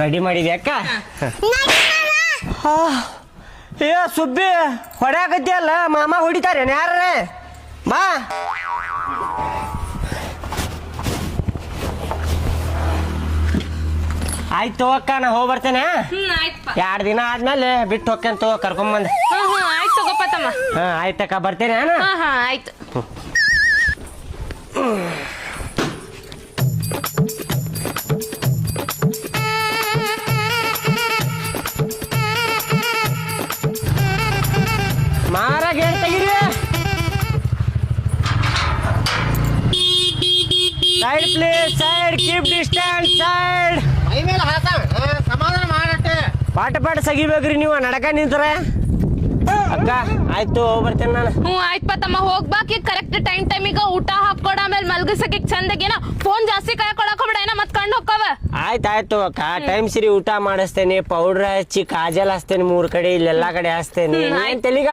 ready ಮಾಡಿದ್ಯಾ ಅಕ್ಕ ಏ ಸುಬ್ಬಿ ಹೊಡ್ಯಾಕತ್ತಿಯಲ್ಲ ಮಾಮ ಹೊಡಿತಾರೇನು ಯಾರ ಬಾ ಆಯ್ತು ಅಕ್ಕ ನಾ ಹೋಗಿ ಬರ್ತೇನೆ 2 ದಿನ ಆದ್ಮೇಲೆ ಬಿಟ್ಟು ಹೋಗ್ತೇನೆ ತಗೋ ಕರ್ಕೊಂಬಂದು ಆಯ್ತು ತಗೋಪ್ಪ ತಮ್ಮ ಆಯ್ತಕ್ಕ ಬರ್ತೇನೆ ಆಯ್ತು ಮಾರ ಗೇಟ್ ತೆಗೀರಿ side please side keep distance side ಮೈ ಮೇಲೆ ಹಾಕ ಸಮಾಧಾನ ಮಾಡಟ್ಟೆ ಪಾಟ ಸಗಿಬೇಕ್ರಿ ನೀವು ನಡಕ ನಿಂತ್ರ ಅಕ್ಕ ಆಯ್ತು ಹೋಗಿ ಬರ್ತೇನೆ ನಾನು ಆಯ್ತಪ್ಪ ತಮ್ಮ ಹೋಗ್ಬಾಕಿ ಕರೆಕ್ಟ್ ಟೈಮಿಗೆ ಊಟ ಹಾಕೊಡ ಆಮೇಲೆ ಮಲ್ಗಸಕ್ಕೆ ಚಂದಗೇನ ಫೋನ್ ಜಾಸ್ತಿ ಕೈ ಕೊಡಕ್ ಹೋಗ್ಬೇಡ ಏನ ಮತ್ ಕಂಡು ಹೋಕ್ಕವ ಆಯ್ತು ಅಕ್ಕ ಟೈಮ್ ಸರಿ ಊಟ ಮಾಡಿಸ್ತೇನೆ ಪೌಡ್ರ್ ಹಚ್ಚಿ ಕಾಜಲ್ ಹಚ್ತೇನೆ 3 ಕಡೆ ಇಲ್ಲೆಲ್ಲಾ ಕಡೆ ಹಚ್ತೇನೆ ತಲೆಗ